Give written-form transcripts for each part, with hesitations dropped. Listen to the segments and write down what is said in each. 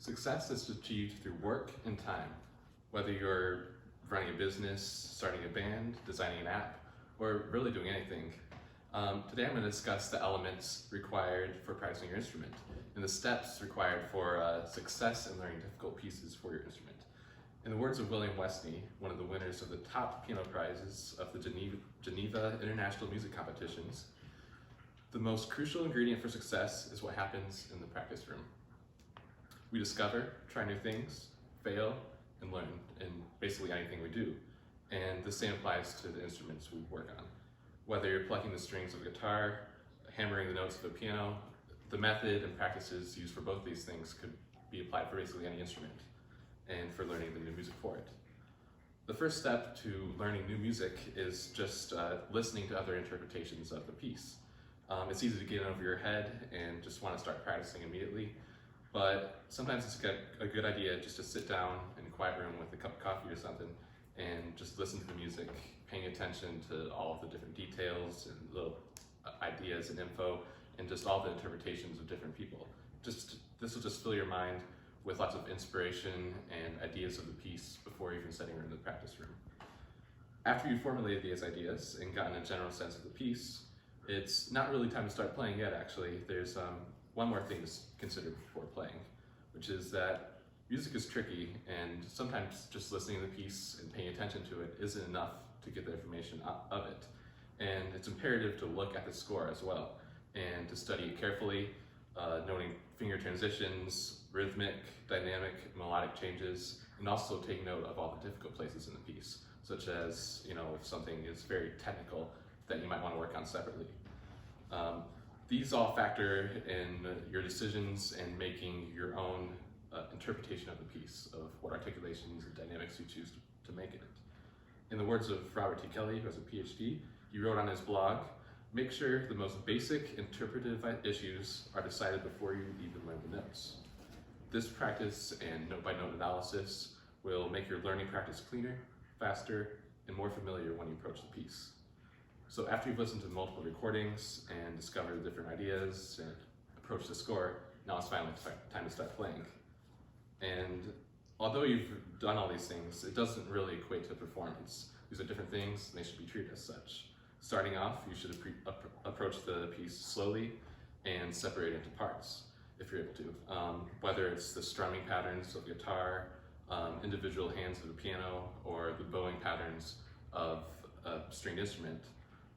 Success is achieved through work and time. Whether you're running a business, starting a band, designing an app, or really doing anything. Today I'm going to discuss the elements required for practicing your instrument and the steps required for success in learning difficult pieces for your instrument. In the words of William Westney, one of the winners of the top piano prizes of the Geneva International Music Competitions, the most crucial ingredient for success is what happens in the practice room. We discover, try new things, fail, and learn in basically anything we do. And the same applies to the instruments we work on. Whether you're plucking the strings of a guitar, hammering the notes of a piano, the method and practices used for both these things could be applied for basically any instrument and for learning the new music for it. The first step to learning new music is just listening to other interpretations of the piece. It's easy to get in over your head and just want to start practicing immediately, but sometimes it's a good idea just to sit down in a quiet room with a cup of coffee or something and just listen to the music, paying attention to all of the different details and little ideas and info and just all the interpretations of different people. This will just fill your mind with lots of inspiration and ideas of the piece before even setting her in the practice room. After you've formulated these ideas and gotten a general sense of the piece, it's not really time to start playing yet, actually. There's one more thing to consider before playing, which is that music is tricky, and sometimes just listening to the piece and paying attention to it isn't enough to get the information of it. And it's imperative to look at the score as well, and to study it carefully, noting finger transitions, rhythmic, dynamic, melodic changes, and also take note of all the difficult places in the piece, such as, if something is very technical that you might want to work on separately. These all factor in your decisions and making your own interpretation of the piece, of what articulations and dynamics you choose to make it. In the words of Robert T. Kelly, who has a PhD, he wrote on his blog, "Make sure the most basic interpretive issues are decided before you even learn the notes." This practice and note-by-note analysis will make your learning practice cleaner, faster, and more familiar when you approach the piece. So after you've listened to multiple recordings and discovered different ideas and approached the score, now it's finally time to start playing. And although you've done all these things, it doesn't really equate to performance. These are different things, and they should be treated as such. Starting off, you should approach the piece slowly and separate it into parts, if you're able to. Whether it's the strumming patterns of guitar, individual hands of the piano, or the bowing patterns of a stringed instrument,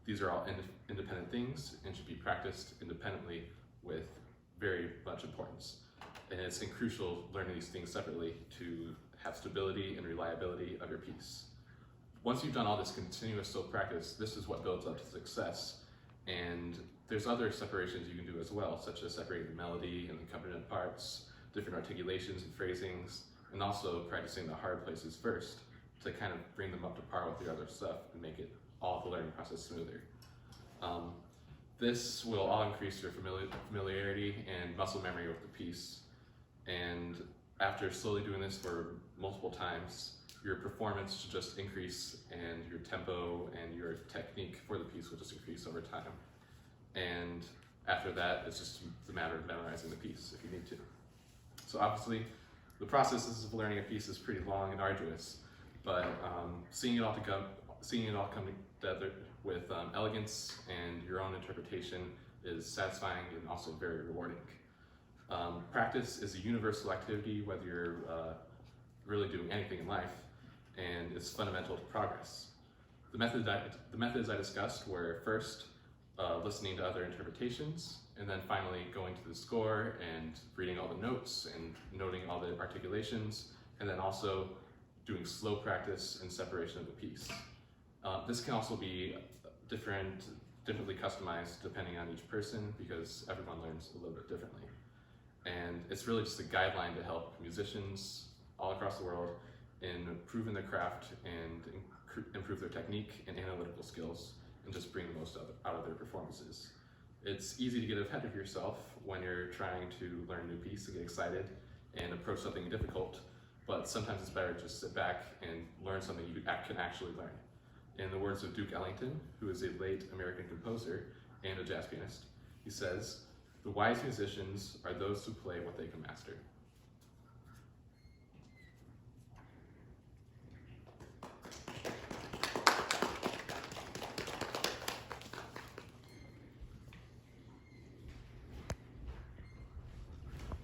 these are all independent things and should be practiced independently with very much importance. And it's crucial learning these things separately to have stability and reliability of your piece. Once you've done all this continuous slow practice, this is what builds up to success. And there's other separations you can do as well, such as separating the melody and the accompaniment parts, different articulations and phrasings, and also practicing the hard places first to kind of bring them up to par with the other stuff and make it all the learning process smoother. This will all increase your familiarity and muscle memory with the piece. And after slowly doing this for multiple times, your performance should just increase, and your tempo and your technique for the piece will just increase over time. And after that, it's just a matter of memorizing the piece if you need to. So obviously, the process of learning a piece is pretty long and arduous, but seeing it all come together with elegance and your own interpretation is satisfying and also very rewarding. Practice is a universal activity, whether you're really doing anything in life, and it's fundamental to progress. The methods I discussed were first listening to other interpretations, and then finally going to the score and reading all the notes and noting all the articulations, and then also doing slow practice and separation of the piece. This can also be differently customized depending on each person, because everyone learns a little bit differently. And it's really just a guideline to help musicians all across the world in improving their craft and improve their technique and analytical skills and just bring the most out of their performances. It's easy to get ahead of yourself when you're trying to learn a new piece and get excited and approach something difficult, but sometimes it's better to just sit back and learn something you can actually learn. In the words of Duke Ellington, who is a late American composer and a jazz pianist, he says, "The wise musicians are those who play what they can master."